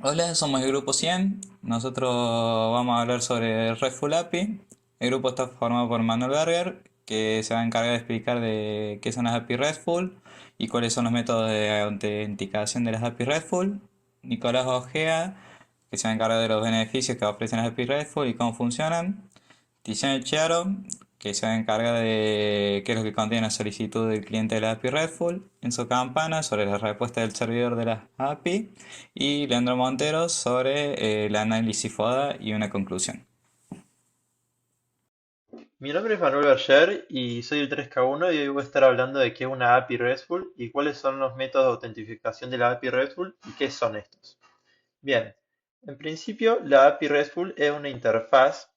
Hola, somos el grupo 100. Nosotros vamos a hablar sobre RESTful API. El grupo está formado por Manuel Berger, que se va a encargar de explicar de qué son las API RESTful y cuáles son los métodos de autenticación de las API RESTful. Nicolás Ojea, que se va a encargar de los beneficios que ofrecen las API RESTful y cómo funcionan. Tiziano Chiaro, que se encarga de qué es lo que contiene la solicitud del cliente de la API RESTful, Enzo Campana sobre la respuesta del servidor de las API y Leandro Montero sobre el análisis FODA y una conclusión. Mi nombre es Manuel Berger y soy el 3K1 y hoy voy a estar hablando de qué es una API RESTful y cuáles son los métodos de autentificación de la API RESTful y qué son estos. Bien, en principio la API RESTful es una interfaz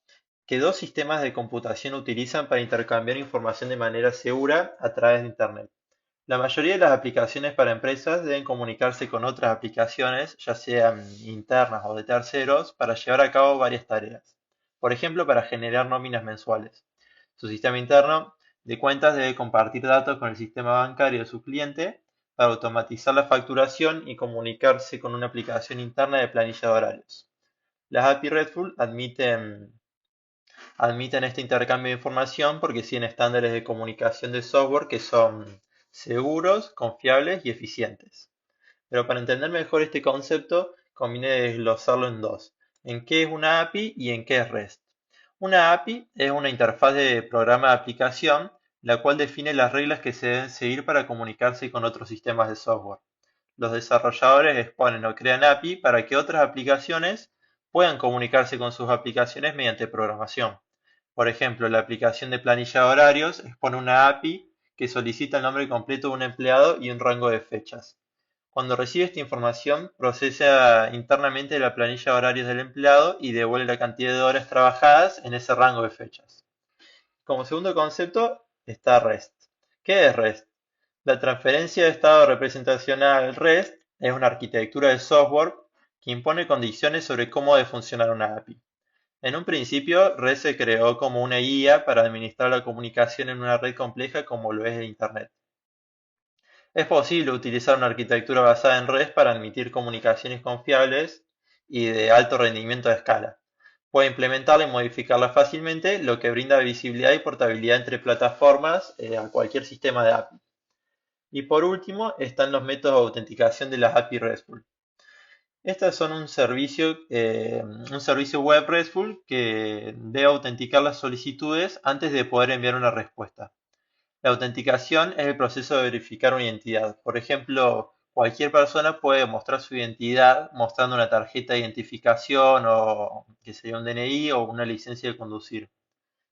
que dos sistemas de computación utilizan para intercambiar información de manera segura a través de Internet. La mayoría de las aplicaciones para empresas deben comunicarse con otras aplicaciones, ya sean internas o de terceros, para llevar a cabo varias tareas. Por ejemplo, para generar nóminas mensuales. Su sistema interno de cuentas debe compartir datos con el sistema bancario de su cliente para automatizar la facturación y comunicarse con una aplicación interna de planilla de horarios. Las API RESTful admiten este intercambio de información porque siguen estándares de comunicación de software que son seguros, confiables y eficientes. Pero para entender mejor este concepto, conviene desglosarlo en dos: en qué es una API y en qué es REST. Una API es una interfaz de programa de aplicación, la cual define las reglas que se deben seguir para comunicarse con otros sistemas de software. Los desarrolladores exponen o crean API para que otras aplicaciones puedan comunicarse con sus aplicaciones mediante programación. Por ejemplo, la aplicación de planilla de horarios expone una API que solicita el nombre completo de un empleado y un rango de fechas. Cuando recibe esta información, procesa internamente la planilla de horarios del empleado y devuelve la cantidad de horas trabajadas en ese rango de fechas. Como segundo concepto está REST. ¿Qué es REST? La transferencia de estado representacional REST es una arquitectura de software que impone condiciones sobre cómo debe funcionar una API. En un principio, REST se creó como una guía para administrar la comunicación en una red compleja como lo es el Internet. Es posible utilizar una arquitectura basada en REST para admitir comunicaciones confiables y de alto rendimiento a escala. Puede implementarla y modificarla fácilmente, lo que brinda visibilidad y portabilidad entre plataformas a cualquier sistema de API. Y por último, están los métodos de autenticación de las API RESTful. Estas son un servicio web RESTful que debe autenticar las solicitudes antes de poder enviar una respuesta. La autenticación es el proceso de verificar una identidad. Por ejemplo, cualquier persona puede mostrar su identidad mostrando una tarjeta de identificación o que sería un DNI o una licencia de conducir.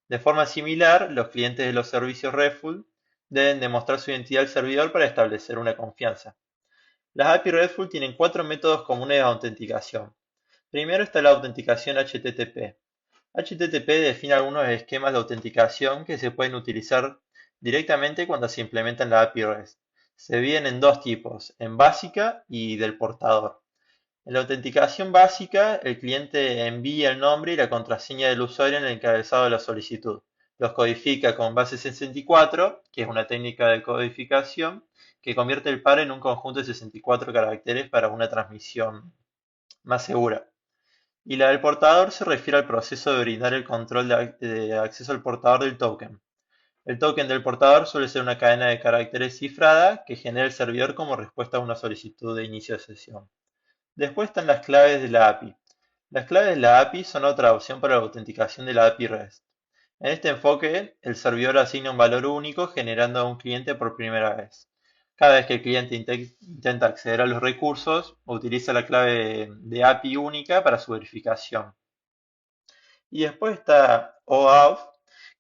De forma similar, los clientes de los servicios RESTful deben demostrar su identidad al servidor para establecer una confianza. Las API RESTful tienen cuatro métodos comunes de autenticación. Primero está la autenticación HTTP. HTTP define algunos esquemas de autenticación que se pueden utilizar directamente cuando se implementa en la API REST. Se dividen en dos tipos, en básica y del portador. En la autenticación básica, el cliente envía el nombre y la contraseña del usuario en el encabezado de la solicitud. Los codifica con base 64, que es una técnica de codificación que convierte el par en un conjunto de 64 caracteres para una transmisión más segura. Y la del portador se refiere al proceso de brindar el control de acceso al portador del token. El token del portador suele ser una cadena de caracteres cifrada que genera el servidor como respuesta a una solicitud de inicio de sesión. Después están las claves de la API. Las claves de la API son otra opción para la autenticación de la API REST. En este enfoque, el servidor asigna un valor único generando a un cliente por primera vez. Cada vez que el cliente intenta acceder a los recursos, utiliza la clave de API única para su verificación. Y después está OAuth,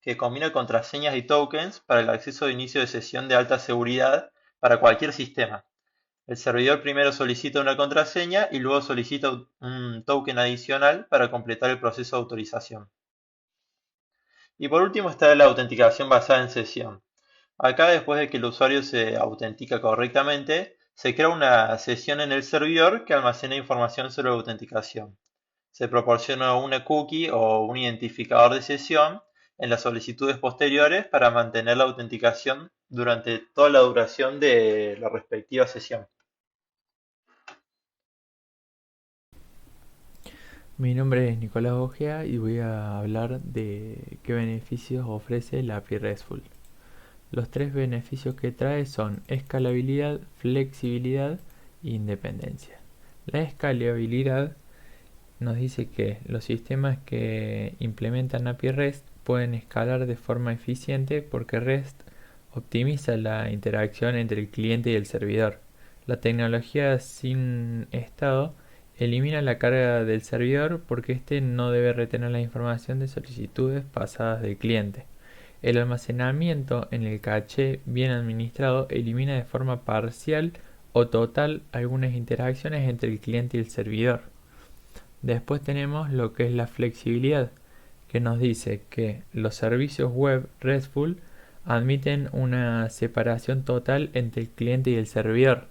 que combina contraseñas y tokens para el acceso de inicio de sesión de alta seguridad para cualquier sistema. El servidor primero solicita una contraseña y luego solicita un token adicional para completar el proceso de autorización. Y por último está la autenticación basada en sesión. Acá, después de que el usuario se autentica correctamente, se crea una sesión en el servidor que almacena información sobre la autenticación. Se proporciona una cookie o un identificador de sesión en las solicitudes posteriores para mantener la autenticación durante toda la duración de la respectiva sesión. Mi nombre es Nicolás Ojea y voy a hablar de qué beneficios ofrece la API RESTful. Los tres beneficios que trae son escalabilidad, flexibilidad e independencia. La escalabilidad nos dice que los sistemas que implementan API REST pueden escalar de forma eficiente porque REST optimiza la interacción entre el cliente y el servidor. La tecnología sin estado elimina la carga del servidor porque éste no debe retener la información de solicitudes pasadas del cliente. El almacenamiento en el caché bien administrado elimina de forma parcial o total algunas interacciones entre el cliente y el servidor. Después tenemos lo que es la flexibilidad, que nos dice que los servicios web RESTful admiten una separación total entre el cliente y el servidor.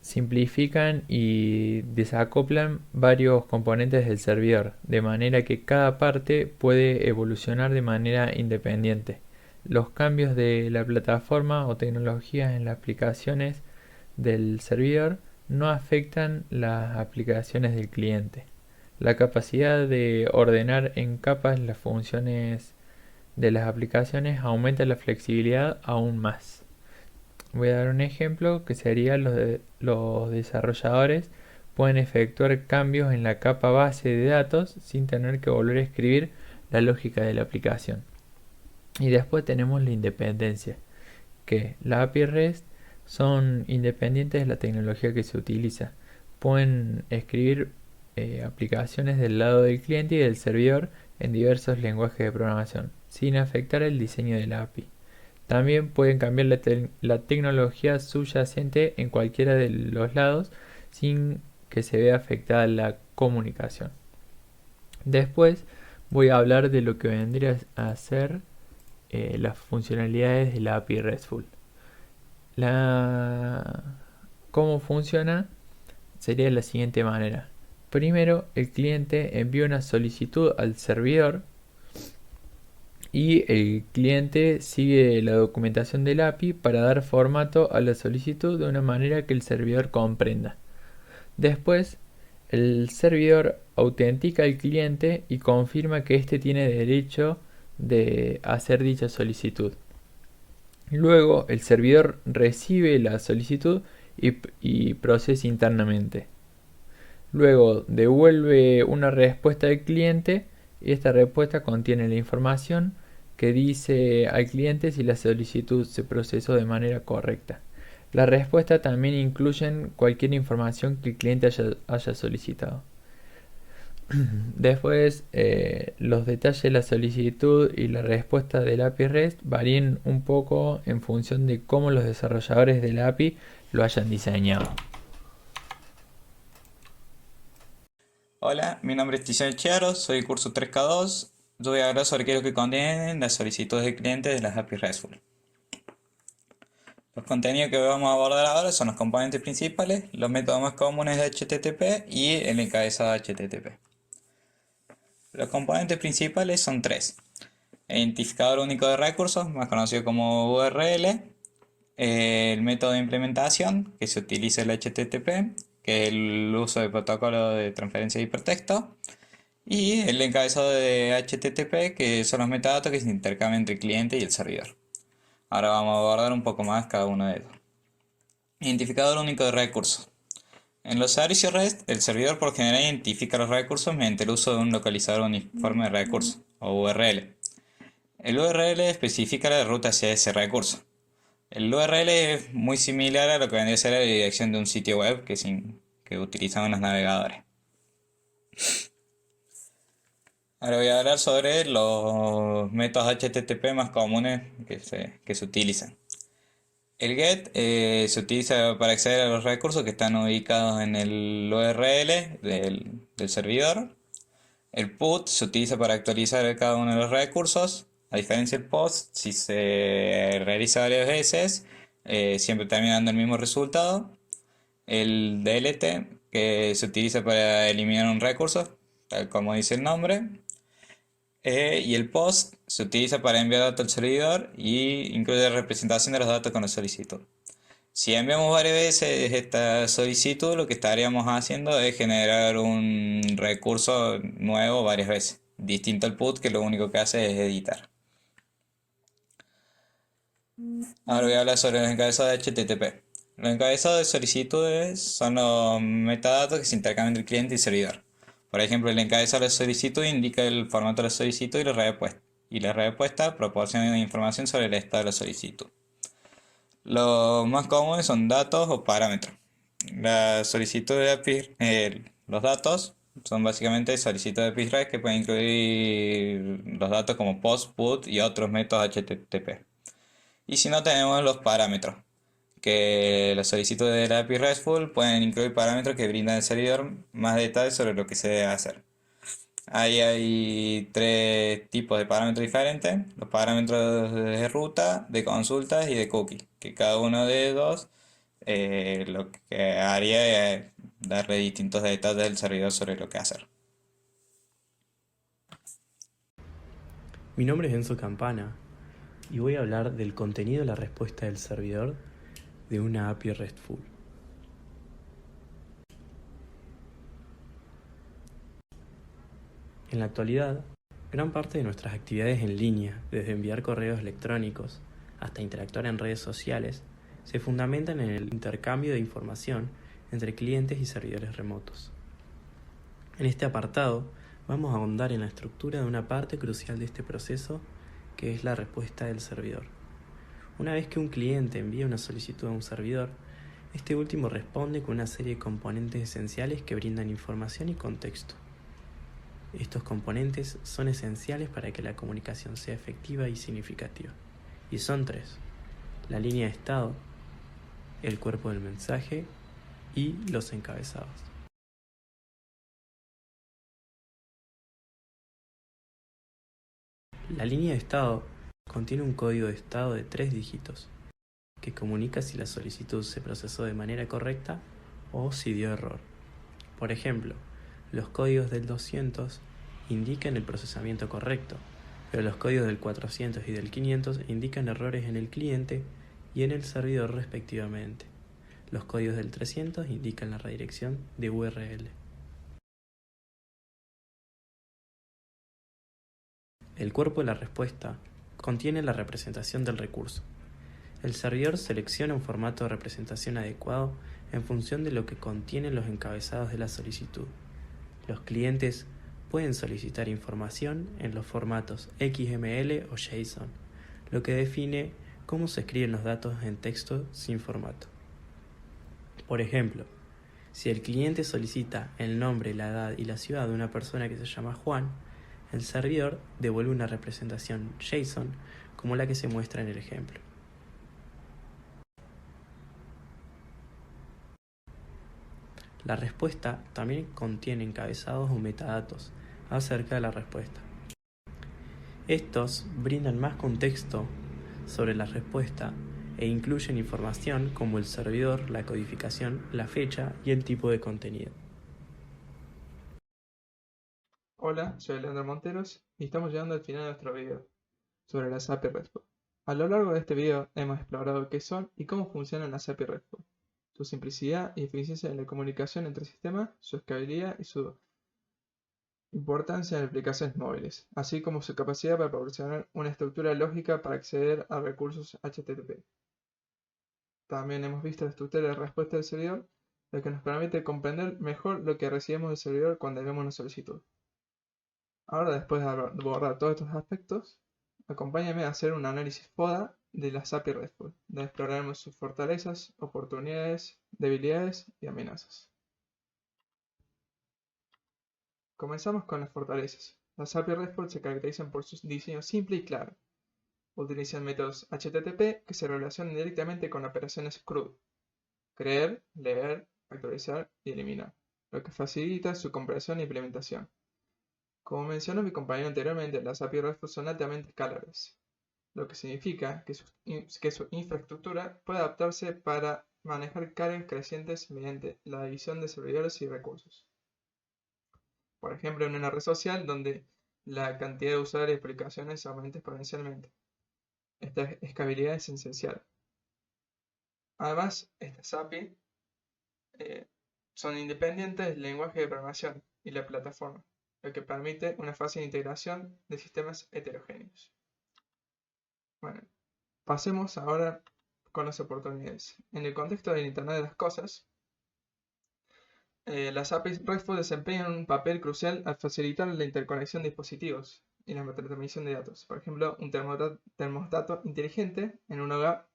Simplifican y desacoplan varios componentes del servidor, de manera que cada parte puede evolucionar de manera independiente. Los cambios de la plataforma o tecnologías en las aplicaciones del servidor no afectan las aplicaciones del cliente. La capacidad de ordenar en capas las funciones de las aplicaciones aumenta la flexibilidad aún más. Voy a dar un ejemplo que sería los desarrolladores pueden efectuar cambios en la capa base de datos sin tener que volver a escribir la lógica de la aplicación. Y después tenemos la independencia, que la API REST son independientes de la tecnología que se utiliza. Pueden escribir aplicaciones del lado del cliente y del servidor en diversos lenguajes de programación, sin afectar el diseño de la API. También pueden cambiar la tecnología subyacente en cualquiera de los lados sin que se vea afectada la comunicación. Después voy a hablar de lo que vendría a ser las funcionalidades de la API RESTful. ¿Cómo funciona? Sería de la siguiente manera. Primero, el cliente envía una solicitud al servidor y el cliente sigue la documentación del API para dar formato a la solicitud de una manera que el servidor comprenda. Después, el servidor autentica al cliente y confirma que éste tiene derecho de hacer dicha solicitud. Luego, el servidor recibe la solicitud y procesa internamente. Luego, devuelve una respuesta al cliente y esta respuesta contiene la información que dice al cliente si la solicitud se procesó de manera correcta. La respuesta también incluye cualquier información que el cliente haya solicitado. Después, los detalles de la solicitud y la respuesta del API REST varían un poco en función de cómo los desarrolladores de la API lo hayan diseñado. Hola, mi nombre es Tiziano Chiaro, soy curso 3K2. Yo voy a hablar sobre qué es lo que contienen las solicitudes de clientes de las API RESTful. Los contenidos que vamos a abordar ahora son los componentes principales, los métodos más comunes de HTTP y el encabezado HTTP. Los componentes principales son tres: el identificador único de recursos, más conocido como URL, el método de implementación, que se utiliza el HTTP, que es el uso de protocolo de transferencia de hipertexto, y el encabezado de HTTP, que son los metadatos que se intercambian entre el cliente y el servidor. Ahora vamos a abordar un poco más cada uno de ellos. Identificador único de recursos. En los servicios REST, el servidor por general identifica los recursos mediante el uso de un localizador uniforme de recursos, o URL. El URL especifica la ruta hacia ese recurso. El URL es muy similar a lo que vendría a ser la dirección de un sitio web que utilizan los navegadores. Ahora voy a hablar sobre los métodos HTTP más comunes que se utilizan. El GET se utiliza para acceder a los recursos que están ubicados en el URL del servidor. El PUT se utiliza para actualizar cada uno de los recursos. A diferencia del POST, si se realiza varias veces, siempre termina dando el mismo resultado. El DLT, que se utiliza para eliminar un recurso, tal como dice el nombre. Y el POST se utiliza para enviar datos al servidor y incluye representación de los datos con la solicitud. Si enviamos varias veces esta solicitud, lo que estaríamos haciendo es generar un recurso nuevo varias veces, distinto al put que lo único que hace es editar. Ahora voy a hablar sobre los encabezados de HTTP. Los encabezados de solicitudes son los metadatos que se intercambian entre el cliente y servidor. Por ejemplo, el encabezado de solicitud indica el formato de la solicitud y la respuesta. Y la respuesta proporciona información sobre el estado de la solicitud. Los más comunes son datos o parámetros. La solicitud de API, los datos son básicamente solicitudes de API REST que pueden incluir los datos como POST, PUT y otros métodos HTTP. Y si no, tenemos los parámetros, que las solicitudes de la API RESTful pueden incluir parámetros que brindan al servidor más detalles sobre lo que se debe hacer. Ahí hay tres tipos de parámetros diferentes: los parámetros de ruta, de consultas y de cookie, que cada uno de dos lo que haría es darle distintos detalles al servidor sobre lo que hacer. Mi nombre es Enzo Campana y voy a hablar del contenido de la respuesta del servidor de una API RESTful. En la actualidad, gran parte de nuestras actividades en línea, desde enviar correos electrónicos hasta interactuar en redes sociales, se fundamentan en el intercambio de información entre clientes y servidores remotos. En este apartado, vamos a ahondar en la estructura de una parte crucial de este proceso, que es la respuesta del servidor. Una vez que un cliente envía una solicitud a un servidor, este último responde con una serie de componentes esenciales que brindan información y contexto. Estos componentes son esenciales para que la comunicación sea efectiva y significativa. Y son tres: la línea de estado, el cuerpo del mensaje y los encabezados. La línea de estado contiene un código de estado de 3 dígitos que comunica si la solicitud se procesó de manera correcta o si dio error. Por ejemplo, los códigos del 200 indican el procesamiento correcto, pero los códigos del 400 y del 500 indican errores en el cliente y en el servidor respectivamente. Los códigos del 300 indican la redirección de URL. El cuerpo de la respuesta contiene la representación del recurso. El servidor selecciona un formato de representación adecuado en función de lo que contienen los encabezados de la solicitud. Los clientes pueden solicitar información en los formatos XML o JSON, lo que define cómo se escriben los datos en texto sin formato. Por ejemplo, si el cliente solicita el nombre, la edad y la ciudad de una persona que se llama Juan, el servidor devuelve una representación JSON como la que se muestra en el ejemplo. La respuesta también contiene encabezados o metadatos acerca de la respuesta. Estos brindan más contexto sobre la respuesta e incluyen información como el servidor, la codificación, la fecha y el tipo de contenido. Hola, soy Leandro Monteros y estamos llegando al final de nuestro video sobre las API RESTful. A lo largo de este video hemos explorado qué son y cómo funcionan las API RESTful, su simplicidad y eficiencia en la comunicación entre sistemas, su escalabilidad y su importancia en aplicaciones móviles, así como su capacidad para proporcionar una estructura lógica para acceder a recursos HTTP. También hemos visto la estructura de respuesta del servidor, lo que nos permite comprender mejor lo que recibimos del servidor cuando enviamos una solicitud. Ahora, después de abordar todos estos aspectos, acompáñame a hacer un análisis FODA de las API RESTful, donde exploraremos sus fortalezas, oportunidades, debilidades y amenazas. Comenzamos con las fortalezas. Las API RESTful se caracterizan por su diseño simple y claro. Utilizan métodos HTTP que se relacionan directamente con operaciones CRUD: crear, leer, actualizar y eliminar, lo que facilita su comprensión e implementación. Como mencionó mi compañero anteriormente, las API RESTful son altamente escalables, lo que significa que su infraestructura puede adaptarse para manejar cargas crecientes mediante la división de servidores y recursos. Por ejemplo, en una red social donde la cantidad de usuarios y aplicaciones aumenta exponencialmente. Esta escalabilidad es esencial. Además, estas API son independientes del lenguaje de programación y la plataforma, lo que permite una fácil integración de sistemas heterogéneos. Bueno, pasemos ahora con las oportunidades. En el contexto del Internet de las Cosas, las APIs RESTful desempeñan un papel crucial al facilitar la interconexión de dispositivos y la transmisión de datos. Por ejemplo, un termostato inteligente en un hogar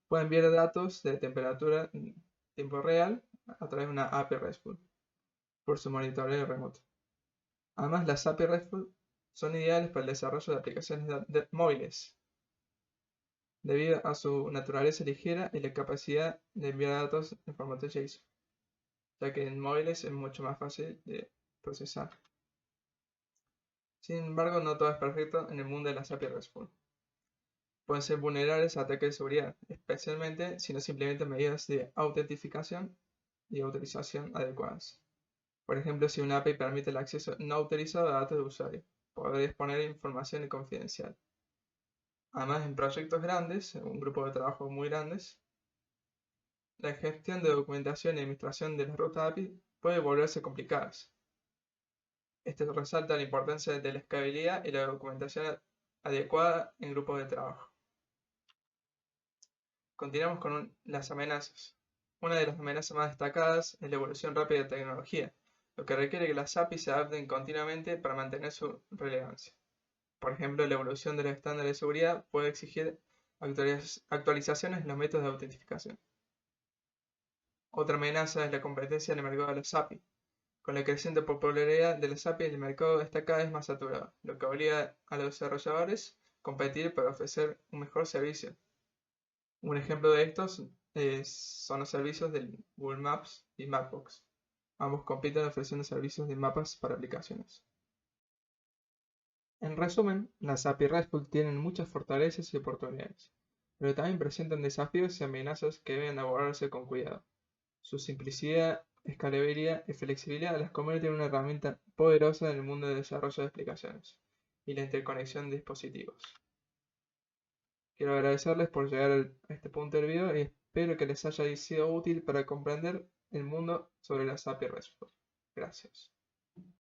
puede enviar datos de temperatura en tiempo real a través de una API RESTful por su monitoreo remoto. Además, las API RESTful son ideales para el desarrollo de aplicaciones móviles, debido a su naturaleza ligera y la capacidad de enviar datos en formato JSON, ya que en móviles es mucho más fácil de procesar. Sin embargo, no todo es perfecto en el mundo de las API RESTful. Pueden ser vulnerables a ataques de seguridad, especialmente si no se implementan medidas de autentificación y autorización adecuadas. Por ejemplo, si una API permite el acceso no autorizado a datos de usuario, podría exponer información confidencial. Además, en proyectos grandes, un grupo de trabajo muy grandes, la gestión de documentación y administración de las rutas API puede volverse complicadas. Esto resalta la importancia de la escalabilidad y la documentación adecuada en grupos de trabajo. Continuamos con las amenazas. Una de las amenazas más destacadas es la evolución rápida de la tecnología, lo que requiere que las APIs se adapten continuamente para mantener su relevancia. Por ejemplo, la evolución de los estándares de seguridad puede exigir actualizaciones en los métodos de autentificación. Otra amenaza es la competencia en el mercado de las API. Con la creciente popularidad de las API, el mercado está cada vez más saturado, lo que obliga a los desarrolladores a competir para ofrecer un mejor servicio. Un ejemplo de estos son los servicios de Google Maps y Mapbox. Ambos compiten ofreciendo servicios de mapas para aplicaciones. En resumen, las API RESTful tienen muchas fortalezas y oportunidades, pero también presentan desafíos y amenazas que deben abordarse con cuidado. Su simplicidad, escalabilidad y flexibilidad las convierten en una herramienta poderosa en el mundo del desarrollo de aplicaciones y la interconexión de dispositivos. Quiero agradecerles por llegar a este punto del video y espero que les haya sido útil para comprender el mundo sobre las API RESTful. Gracias.